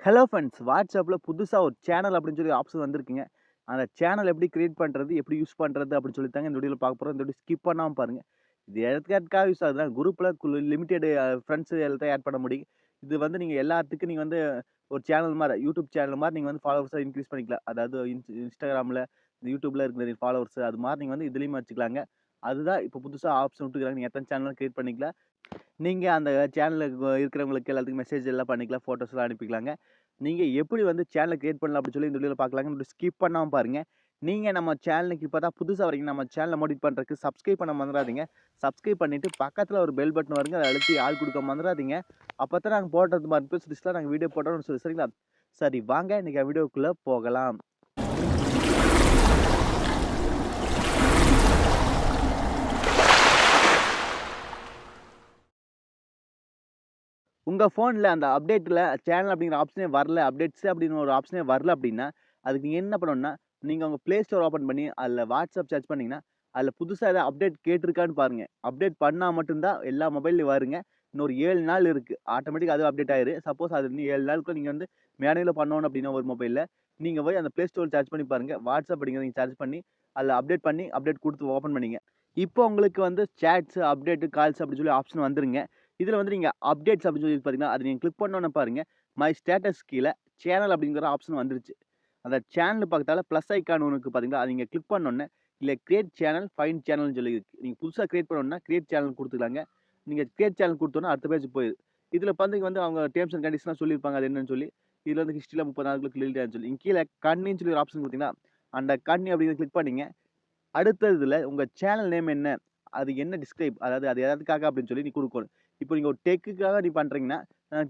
Hello friends, வாட்ஸ்அப்பில் புதுசாக ஒரு சேனல் அப்படின்னு சொல்லி ஆப்ஷன் வந்திருக்குங்க. அந்த சேனல் எப்படி கிரியேட் பண்ணுறது, எப்படி யூஸ் பண்ணுறது அப்படின்னு சொல்லி தாங்க இந்த வீடியோவில் பார்க்க போகிறோம். இந்த வீடியோ ஸ்கிப் பண்ணாமல் பாருங்கள். இது எதுக்காக யூஸ் ஆகுதுன்னா, குரூப்பில் லிமிட்டெட் ஃப்ரெண்ட்ஸ் எல்லாத்தையும் ஆட் பண்ண முடியும். இது வந்து நீங்கள் எல்லாத்துக்கும் நீங்கள் வந்து ஒரு சேனல் மாதிரி யூடியூப் சேனல் மாதிரி நீங்கள் வந்து ஃபாலோவர்ஸை இன்க்ரீஸ் பண்ணிக்கலாம். அதாவது இன்ஸ்டாகிராமில் யூடியூப்பில் இருக்கிற ஃபாலோவர்ஸ் அது மாதிரி நீங்கள் வந்து இதுலேயும் வச்சுக்கலாங்க. அதுதான் இப்போ புதுசாக ஆப்ஷன் விட்டுக்கிறாங்க. நீங்கள் எத்தனை சேனலும் கிரியேட் பண்ணிக்கலாம். நீங்க அந்த சேனல்ல இருக்கிறவங்களுக்கு எல்லாத்துக்கும் மெசேஜ் எல்லாம் பண்ணிக்கலாம். ஃபோட்டோஸ்லாம் அனுப்பிக்கலாங்க. நீங்க எப்படி வந்து சேனல கிரியேட் பண்ணலாம் அப்படின்னு சொல்லி இந்த வீடியோல பார்க்கலாங்க. ஸ்கிப் பண்ணாம பாருங்க. நீங்க நம்ம சேனலுக்கு இப்போ தான் புதுசா வரீங்க. நம்ம சேனல மோடிஃபை பண்றதுக்கு சப்ஸ்கிரைப் பண்ண மறந்துறாதீங்க. சப்ஸ்கிரைப் பண்ணிட்டு பக்கத்துல ஒரு பெல் பட்டன் வருங்க. அத அழுத்தி ஆள் குடுக்க மறந்துறாதீங்க. அப்பதான் நாங்க போடுறது நோட்டிஃபிகேஷன்ல நாங்க வீடியோ போட்டோம்னு சொல்லி சரிங்களா? சரி வாங்க இன்னைக்கு வீடியோக்குள்ள போகலாம். உங்க ஃபோன்ல அந்த அப்டேட்ல சேனல் அப்படிங்கிற ஆப்ஷனே வரல. அப்டேட்ஸ் அப்படின்னு ஒரு ஆப்ஷனே வரல அப்படின்னா, அதுக்கு நீங்க என்ன பண்ணணும்னா, நீங்க உங்க Play Store ஓப்பன் பண்ணி, அதுல WhatsApp சர்ச் பண்ணீங்கன்னா, அதுல புதுசா ஏதாவது அப்டேட் கேட்டிருக்கான்னு பாருங்க. அப்டேட் பண்ணா மட்டும் தான் எல்லா மொபைல்லயும் வருங்க. இன்னொரு 7 நாள் இருக்கு. ஆட்டோமேட்டிக்கா அதுவும் அப்டேட் ஆயிரும். சப்போஸ் அது இன்னும் 7 நாளுக்குள்ள நீங்க வந்து மேனுவலா பண்ணணும் அப்படின்னா ஒரு மொபைல்ல, நீங்க போய் அந்த Play Store சர்ச் பண்ணி பாருங்க. WhatsApp அப்படிங்கிறத நீங்க சர்ச் பண்ணி, அதுல அப்டேட் பண்ணி, அப்டேட் குடுத்து ஓப்பன் பண்ணீங்க. இப்போ உங்களுக்கு வந்து சேட்ஸ், அப்டேட், கால்ஸ் அப்படின்னு சொல்லி ஆப்ஷன் வந்துருங்க. இதுல வந்து நீங்க அப்டேட்ஸ் அப்படின்னு சொல்லி பார்த்தீங்கன்னா, அது நீங்க கிளிக் பண்ணோன்னே பாருங்க, மை ஸ்டேட்டஸ் கீழ சேனல் அப்படிங்கிற ஆப்ஷன் வந்துருச்சு. அந்த சேனல் பக்கத்தால பிளஸ் ஐகான் ஒண்ணு இருக்கு பார்த்தீங்களா? அத நீங்க கிளிக் பண்ணோன்னே, இல்ல கிரியேட் சேனல், ஃபைண்ட் சேனல்னு சொல்லி இருக்கு. நீங்க புதுசா கிரியேட் பண்ணணும்னா, கிரியேட் சேனல் குடுத்துக்கலாங்க. நீங்க கிரியேட் சேனல் குடுத்தோன்னே அடுத்த பேஜ் போயிரும். இதுல வந்து அவங்க டெர்ம்ஸ் அண்ட் கண்டிஷன்லாம் சொல்லியிருப்பாங்க. அது என்னன்னு சொல்லி. இதுல வந்து ஹிஸ்டரில 30 நாளுக்குள்ள கிளியர் சொல்லி. இங்க கீழ கன்டின்யூன்னு சொல்லி ஒரு ஆப்ஷன் குடுத்தீங்கன்னா, அந்த கன்டின்யூ அப்படிங்கிறத கிளிக் பண்ணீங்க. அடுத்ததுல உங்க சேனல் நேம் என்ன? அது என்ன டிஸ்கிரைப் அதாவது அது எதுக்காக அப்படின்னு சொல்லி நீ குடுக்கணும். இப்போ நீங்க ஒரு டெக்குக்காக நீ பண்றீங்கன்னா,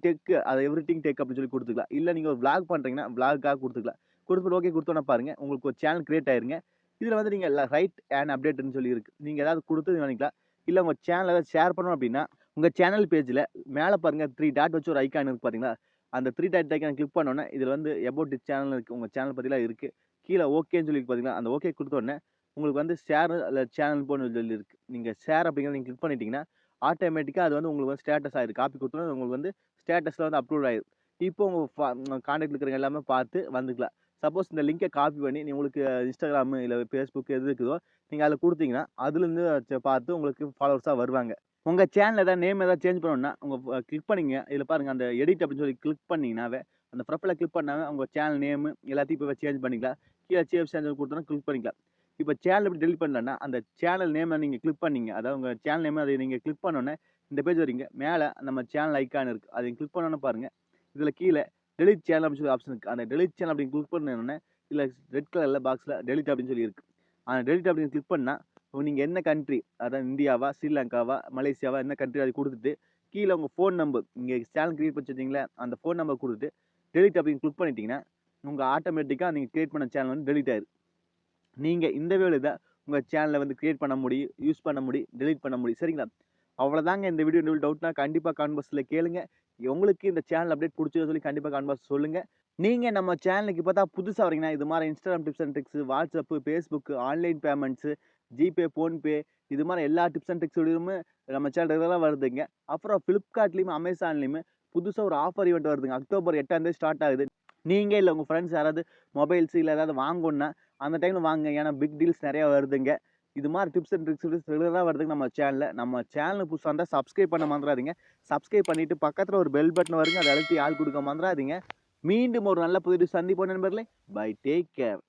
டெக் அது எவ்ரிதிங் டெக் அப்படின்னு சொல்லி குடுத்துக்கலாம். இல்ல நீங்க ஒரு விளாக் பண்றீங்கன்னா, விளாக்குக்காக குடுத்துக்கலாம். குடுத்துட்டு ஓகே குடுத்தோனே பாருங்க, உங்களுக்கு ஒரு சேனல் கிரியேட் ஆயிருங்க. இதுல வந்து நீங்க ரைட் அண்ட் அப்டேட்ன்னு சொல்லி இருக்கு. நீங்க ஏதாவது குடுத்து பண்ணிக்கலாம். இல்ல உங்க சேனல் ஏதாவது ஷேர் பண்ணணும் அப்படின்னா, உங்க சேனல் பேஜ்ல மேல பாருங்க 3 டாட் வச்சு ஒரு ஐகான் இருக்கு பாத்தீங்களா? அந்த 3 டாட் ஐகான கிளிக் பண்ணோனே, இதுல வந்து அபௌட் திஸ் சேனல்னு இருக்கு. உங்க சேனல் பத்திலாம் இருக்கு. கீழ ஓகேன்னு சொல்லி பாத்தீங்களா? அந்த ஓகே குடுத்தோனே உங்களுக்கு வந்து ஷேர் அல்ல சேனல் போன்னு சொல்லி இருக்கு. நீங்க ஷேர் அப்படிங்கிறத நீங்க கிளிக் பண்ணிட்டீங்கன்னா, ஆட்டோமேட்டிக்கா அது வந்து உங்களுக்கு வந்து ஸ்டேட்டஸ் ஆயிரும். காப்பி குடுத்தோனே உங்களுக்கு வந்து ஸ்டேட்டஸ்ல வந்து அப்லோட் ஆயிரும். இப்போ உங்க கான்டாக்ட்ல இருக்கிறவங்க எல்லாமே பார்த்து வந்துக்கலாம். சப்போஸ் இந்த லிங்க காப்பி பண்ணி நீ உங்களுக்கு Instagram இல்ல Facebook எது இருக்குதோ, நீங்க அதுல குடுத்தீங்கன்னா, அதுலருந்து பார்த்து உங்களுக்கு ஃபாலோவர்ஸா வருவாங்க. உங்க சேனல் ஏதாவது நேம் ஏதாவது சேஞ்ச் பண்ணணும்னா, உங்க கிளிக் பண்ணீங்க. இதுல பாருங்க அந்த எடிட் அப்படின்னு சொல்லி கிளிக் பண்ணீங்கன்னாவே, அந்த ப்ரொஃபைல கிளிக் பண்ணாவே உங்க சேனல் நேம் எல்லாத்தையும் இப்பவே சேஞ்ச் பண்ணிக்கலாம். கீழ சேஞ்ச் குடுத்தோம்னா கிளிக் பண்ணிக்கலாம். இப்ப சேனல் எப்படி டெலீட் பண்ணலன்னா, அந்த சேனல் நேம நீங்க கிளிக் பண்ணீங்க. அதாவது உங்க சேனல் நேம அதை நீங்க கிளிக் பண்ணோனே, இந்த பேஜ் வரீங்க. மேல நம்ம சேனல் ஐகான் இருக்கு. அதை கிளிக் பண்ணோனே பாருங்க, இதுல கீழ டெலீட் சேனல் அப்படின்னு சொல்லி ஆப்ஷன் இருக்கு. அந்த டெலீட் சேனல் அப்படின்னு கிளிக் பண்ணோனே, இதுல ரெட் கலர்ல பாக்ஸ்ல டெலீட் அப்படின்னு சொல்லி இருக்கு. அந்த டெலீட் அப்படின்னு கிளிக் பண்ணா, நீங்க என்ன கண்ட்ரி அதாவது இந்தியாவா, ஸ்ரீலங்காவா, மலேசியாவா என்ன கண்ட்ரி அதை குடுத்துட்டு, கீழ உங்க ஃபோன் நம்பர் நீங்க சேனல் கிரியேட் பண்ணி வச்சிருந்தீங்கல்ல, அந்த ஃபோன் நம்பர் குடுத்துட்டு, டெலீட் அப்படின்னு கிளிக் பண்ணிட்டீங்கன்னா, உங்க ஆட்டோமேட்டிக்கா நீங்க கிரியேட் பண்ண சேனல் வந்து டெலீட் ஆயிரும். நீங்க இந்த வேல தான் உங்க சேனல வந்து கிரியேட் பண்ண முடியும், யூஸ் பண்ண முடியும், டெலீட் பண்ண முடியும். சரிங்களா? அவ்வளோதாங்க இந்த வீடியோ. உங்களுக்கு டவுட்னா கண்டிப்பா கமெண்ட் பாக்ஸ்ல கேளுங்க. உங்களுக்கு இந்த சேனல் அப்டேட் புடிச்சதுன்னு சொல்லி கண்டிப்பா கமெண்ட் பாக்ஸ் சொல்லுங்க. நீங்க நம்ம சேனலுக்கு இப்ப தான் புதுசா வரீங்கன்னா, இது மாரி Instagram tips and tricks, WhatsApp, Facebook, online payments, GPay, PhonePe இது மாரி எல்லா டிப்ஸ் அண்ட் ட்ரிக்ஸ் வீடியோவுமே நம்ம சேனல் ரெகுலரா வருதுங்க. அப்புறம் Flipkartலயும், Amazonலயுமே புதுசா ஒரு ஆஃபர் ஈவென்ட் வருதுங்க. அக்டோபர் 8ஆம் தேதி ஸ்டார்ட் ஆகுது. நீங்க இல்ல உங்க ஃப்ரெண்ட்ஸ் யாராவது மொபைல்ஸ் இல்ல ஏதாவது வாங்கணும்னா, அந்த டைம்ல வாங்குங்க. ஏன்னா பிக் டீல்ஸ் நெறைய வருதுங்க. இது மாரி டிப்ஸ் அண்ட் ட்ரிக்ஸ் ரெகுலரா வருதுங்க நம்ம சேனல்ல. நம்ம சேனல் புதுசா இருந்தா சப்ஸ்கிரைப் பண்ண மறந்துறாதீங்க. சப்ஸ்கிரைப் பண்ணிட்டு பக்கத்துல ஒரு பெல் பட்டன் வருங்க. அத அழுத்தி ஆள் குடுக்க மறந்துறாதீங்க. மீண்டும் ஒரு நல்ல புதிய சந்திப்போம் நண்பர்களே. Bye take care.